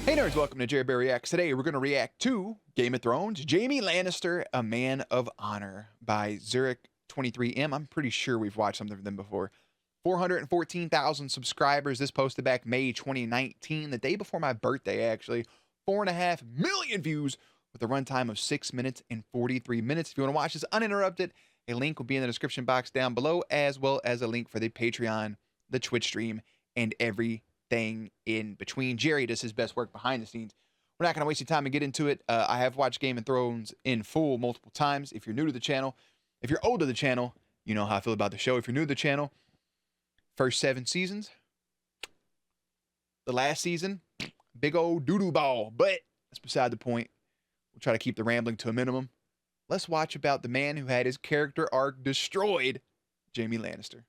Hey nerds, welcome to Jerry Bear Reacts. Today we're going to react to Game of Thrones, Jaime Lannister, A Man of Honor by Zurich23M. I'm pretty sure we've watched something from them before. 414,000 subscribers. This posted back May 2019, the day before my birthday actually. 4.5 million views with a runtime of 6 minutes and 43 minutes. If you want to watch this uninterrupted, a link will be in the description box down below, as well as a link for the Patreon, the Twitch stream, and everything in between. Jerry does his best work behind the scenes. We're not going to waste your time and get into it. I have watched Game of Thrones in full multiple times. If you're new to the channel, if you're old to the channel, you know how I feel about the show. If you're new to the channel, first 7 seasons, the last season, big old doo-doo ball. But that's beside the point. We'll try to keep the rambling to a minimum. Let's watch about the man who had his character arc destroyed, Jaime Lannister.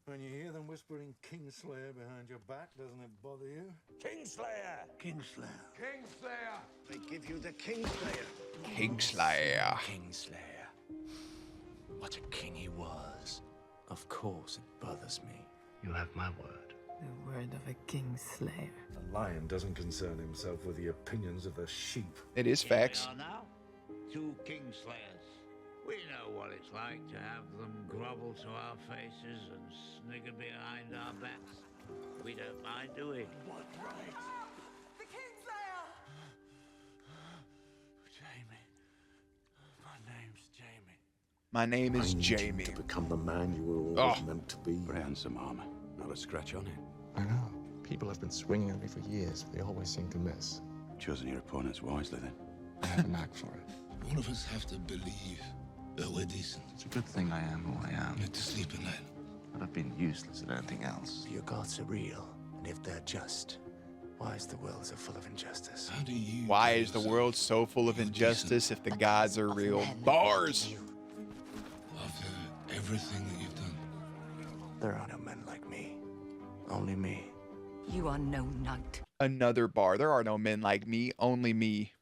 When you hear them whispering Kingslayer behind your back, doesn't it bother you? Kingslayer! Kingslayer. Kingslayer! They give you the Kingslayer. Kingslayer. Kingslayer. What a king he was. Of course it bothers me. You have my word. The word of a Kingslayer. A lion doesn't concern himself with the opinions of the sheep. It is facts. Here we are now, 2 Kingslayers. We know what it's like to have them grovel to our faces and snigger behind our backs. We don't mind, do we? What right? The Kingslayer! Jaime. My name's Jaime. My name is I need you Jaime. to become the man you were always meant to be. Very handsome armor. Not a scratch on it. I know. People have been swinging at me for years, but they always seem to miss. Chosen your opponents wisely, then. I have a knack for it. All of us have to believe that we're decent. It's a good thing I am who I am. Get to sleep at night. But I've been useless at anything else. Your gods are real, and if they're just, why is the world so full of injustice? How do you... Why is the world so full of injustice if the gods are real? Bars! After everything that you've done. There are no men like me. Only me. You are no knight. Another bar. There are no men like me, only me.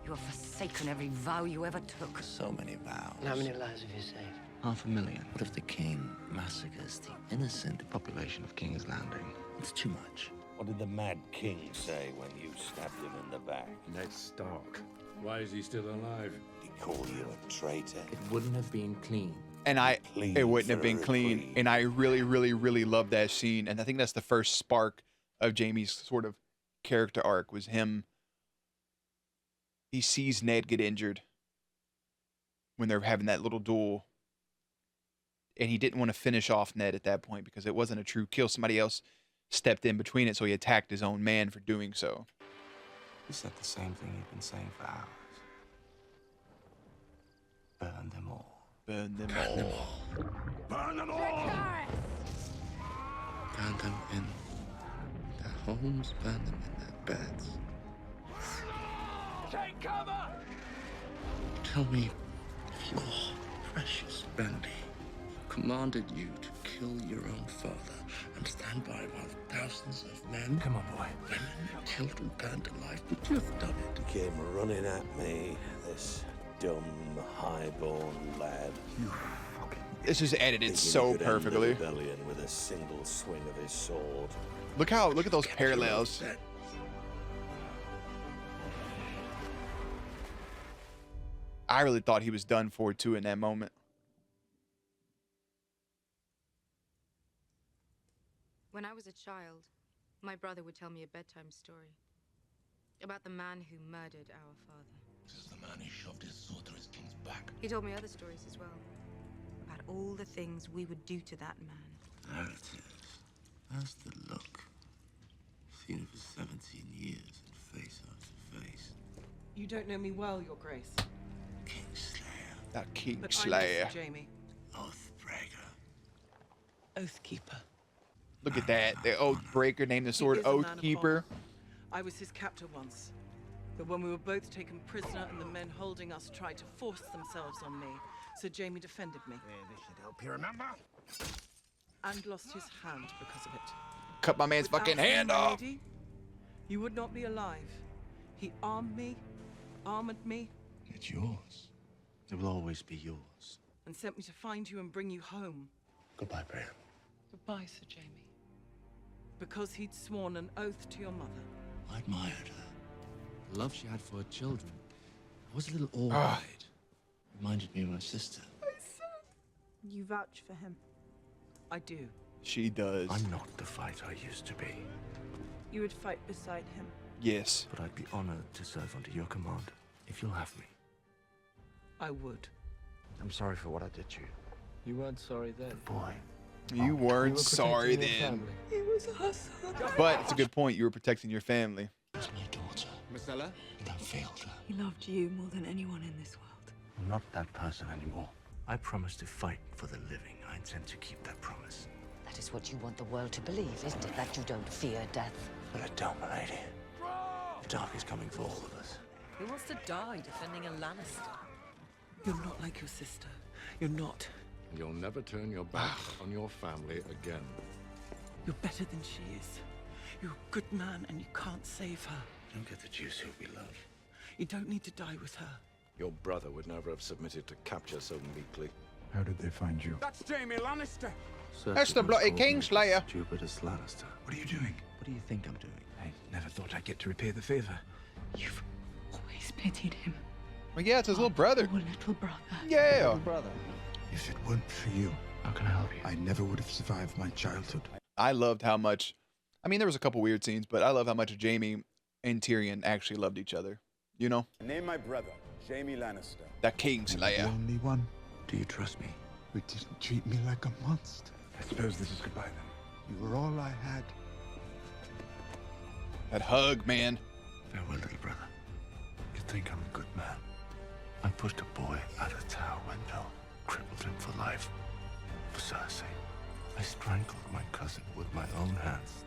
You have forsaken every vow you ever took. So many vows. How many lives have you saved? 500,000. What if the king massacres the innocent population of King's Landing? It's too much. What did the Mad King say when you stabbed him in the back? Ned Stark. Why is he still alive? He called you a traitor. It wouldn't have been clean. And Clean it wouldn't have for been a clean. queen. And I really, really, really love that scene. And I think that's the first spark of Jaime's sort of character arc, was him. He sees Ned get injured when they're having that little duel. And he didn't want to finish off Ned at that point because it wasn't a true kill. Somebody else stepped in between it, so he attacked his own man for doing so. He said the same thing he'd been saying for hours. Burn them all. Burn them all. Burn them all! Burn them in their homes, burn them in their beds. Take cover! Tell me if your precious Randy commanded you to kill your own father and stand by while thousands of men, Come on, boy. women, children burned alive. Would you have done it? He came running at me, this dumb, high-born lad. This is edited Thinking so he could end the perfectly. rebellion with a single swing of his sword. Look at those parallels. I really thought he was done for too in that moment. When I was a child, my brother would tell me a bedtime story about the man who murdered our father. This is the man who shoved his sword through his king's back. He told me other stories as well, about all the things we would do to that man. There it is. That's the look. Seen it for 17 years and face after face. You don't know me well, Your Grace. Kingslayer. That But Kingslayer. I'm Jaime, Oathbreaker. Oathkeeper. Look at that. The Oathbreaker named the sword He is a man of Oathkeeper. honor. I was his captor once. But when we were both taken prisoner and the men holding us tried to force themselves on me, Sir Jaime defended me. This should help you remember. And lost his hand because of it. Cut my man's fucking Without hand him, off. lady, you would not be alive. He armed me, armored me, It's yours. It will always be yours. and sent me to find you and bring you home. Goodbye, Brian. Goodbye, Sir Jaime. Because he'd sworn an oath to your mother. I admired her. The love she had for her children. I was a little awed. Reminded me of my sister. You vouch for him. I do. She does. I'm not the fighter I used to be. You would fight beside him. Yes. But I'd be honored to serve under your command, if you'll have me. I would. I'm sorry for what I did to you. You weren't sorry then. Boy. You weren't sorry then. He was our son. But it's a good point. You were protecting your family. It's my daughter. Marcella? And I failed her. He loved you more than anyone in this world. I'm not that person anymore. I promised to fight for the living. I intend to keep that promise. That is what you want the world to believe, isn't it? That you don't fear death. But I don't, milady. The dark is coming for all of us. Who wants to die defending a Lannister? You're not like your sister. You're not. You'll never turn your back on your family again. You're better than she is. You're a good man and you can't save her. Don't get the juice who we love. You don't need to die with her. Your brother would never have submitted to capture so meekly. How did they find you? That's Jaime Lannister! That's the bloody Kingslayer. Stupidest Lannister. What are you doing? What do you think I'm doing? I never thought I'd get to repay the favor. You've always pitied him. Well, yeah, it's his little brother. Our little brother. Yeah. If it weren't for you, How can I help you? I never would have survived my childhood. I loved how much. I mean, there was a couple weird scenes, but I love how much Jaime and Tyrion actually loved each other. You know? Name my brother, Jaime Lannister. The I'm the Kingslayer. only one Do you trust me? who didn't treat me like a monster. I suppose this is goodbye then. You were all I had. That hug, man. Farewell, little brother. You think I'm a good man? I pushed a boy out a tower window, crippled him for life. For Cersei. I strangled my cousin with my own hands,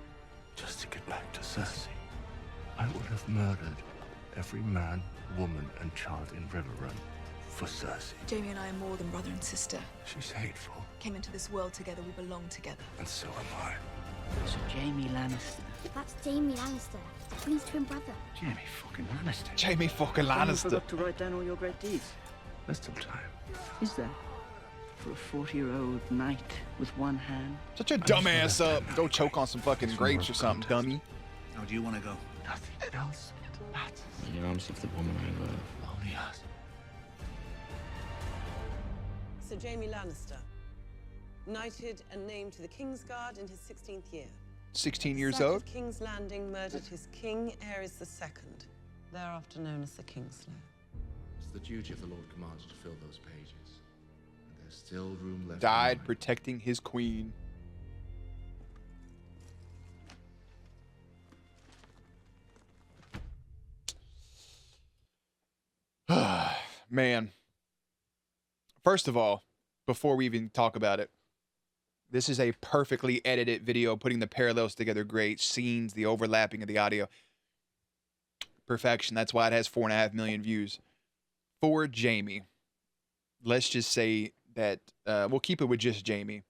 just to get back to Cersei. I would have murdered every man, woman, and child in Riverrun for Cersei. Jaime and I are more than brother and sister. She's hateful, Came into this world together, we belong together. and so am I. So Jaime Lannister. That's Jaime Lannister, the Queen's twin brother. Jaime fucking Lannister. Jaime fucking Lannister. to write down all your great deeds. There's still time. Is there? For a 40-year-old knight with one hand? Such a dumbass up. Go choke on some fucking grapes or something, dummy. How do you want to go? Nothing else matters. In the arms of the woman I love. Only us. Sir Jaime Lannister, knighted and named to the Kingsguard in his 16th year. 16 years Sack of old. King's Landing murdered his king, Aerys II, thereafter known as the Kingslayer. It's the duty of the Lord Commander to fill those pages. And there's still room left. Died protecting his queen. Man. First of all, before we even talk about it, this is a perfectly edited video, putting the parallels together great, scenes, the overlapping of the audio. Perfection. That's why it has 4.5 million views. For Jaime, let's just say that we'll keep it with just Jaime.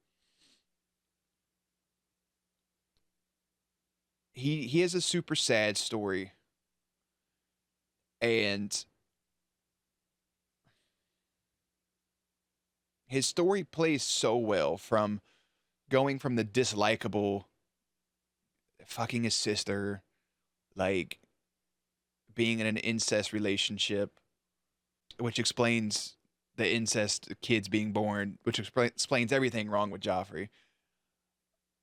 He has a super sad story. And his story plays so well, from going from the dislikable fucking his sister, like being in an incest relationship, which explains the incest kids being born, which explains everything wrong with Joffrey.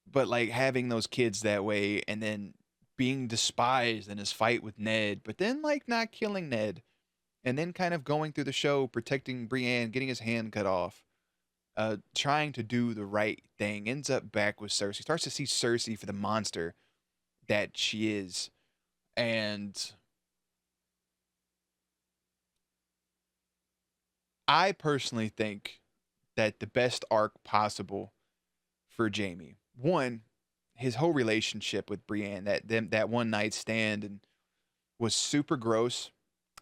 But like having those kids that way, and then being despised in his fight with Ned, but then like not killing Ned, and then kind of going through the show protecting Brienne, getting his hand cut off, trying to do the right thing, ends up back with Cersei, starts to see Cersei for the monster that she is. And I personally think that the best arc possible for Jaime, one, his whole relationship with Brienne, that one night stand, and was super gross.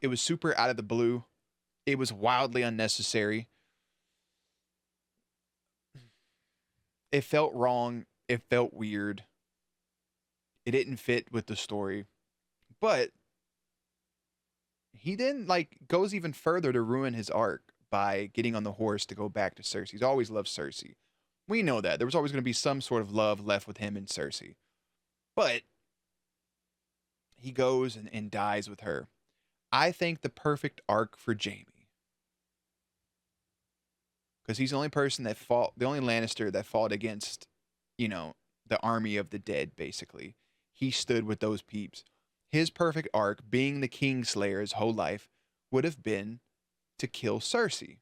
It was super out of the blue. It was wildly unnecessary. It felt wrong. It felt weird. It didn't fit with the story. But he then goes even further to ruin his arc by getting on the horse to go back to Cersei. He's always loved Cersei. We know that. There was always going to be some sort of love left with him and Cersei. But he goes and dies with her. I think the perfect arc for Jaime, because he's the only person that fought, the only Lannister that fought against, you know, the army of the dead, basically. He stood with those peeps. His perfect arc, being the Kingslayer his whole life, would have been to kill Cersei.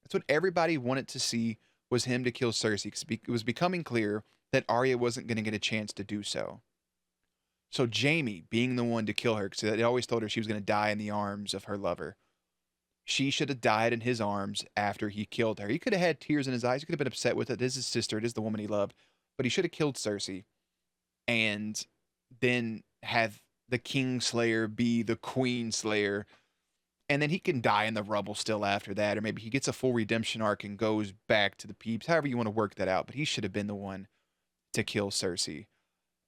That's what everybody wanted to see, was him to kill Cersei, because it was becoming clear that Arya wasn't going to get a chance to do so. So Jaime being the one to kill her, because they always told her she was going to die in the arms of her lover. She should have died in his arms after he killed her. He could have had tears in his eyes. He could have been upset with it. This is his sister. It is the woman he loved. But he should have killed Cersei and then have the Kingslayer be the Queenslayer. And then he can die in the rubble still after that. Or maybe he gets a full redemption arc and goes back to the peeps. However you want to work that out. But he should have been the one to kill Cersei.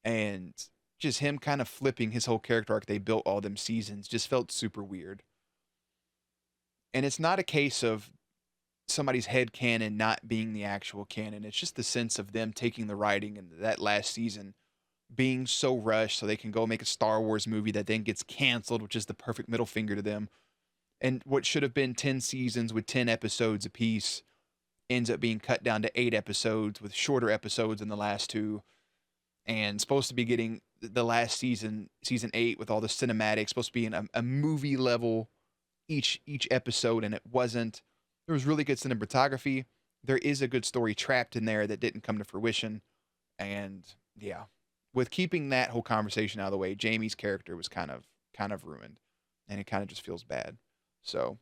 And just him kind of flipping his whole character arc they built all them seasons just felt super weird. And it's not a case of somebody's head canon not being the actual canon. It's just the sense of them taking the writing in that last season being so rushed so they can go make a Star Wars movie that then gets canceled, which is the perfect middle finger to them. And what should have been 10 seasons with 10 episodes apiece ends up being cut down to 8 episodes with shorter episodes in the last 2. And supposed to be getting the last season, season 8, with all the cinematics, supposed to be in a movie level each episode, and it wasn't. There was really good cinematography. There is a good story trapped in there that didn't come to fruition. And yeah, with keeping that whole conversation out of the way, Jaime's character was kind of ruined, and it kind of just feels bad. So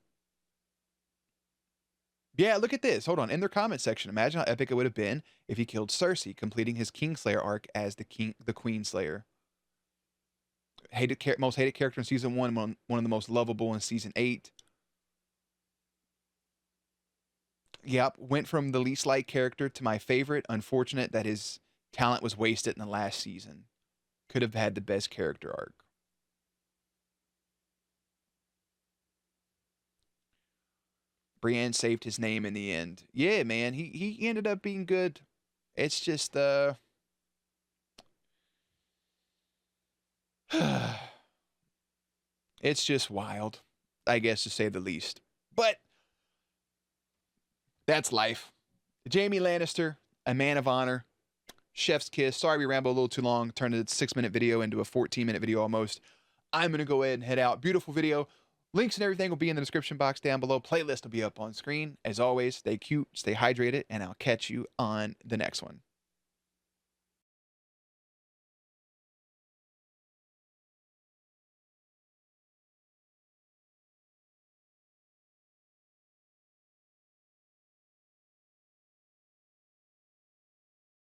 yeah, look at this. Hold on. In their comment section, imagine how epic it would have been if he killed Cersei, completing his Kingslayer arc as the Queenslayer. Most hated character in season 1, one of the most lovable in season 8. Yep, went from the least liked character to my favorite. Unfortunate that his talent was wasted in the last season. Could have had the best character arc. Brienne saved his name in the end. Yeah, man, he ended up being good. It's just it's just wild, I guess, to say the least. But that's life. Jaime Lannister, a man of honor. Chef's kiss. Sorry we rambled a little too long. Turned a 6-minute video into a 14-minute video almost. I'm going to go ahead and head out. Beautiful video. Links and everything will be in the description box down below. Playlist will be up on screen. As always, stay cute, stay hydrated, and I'll catch you on the next one.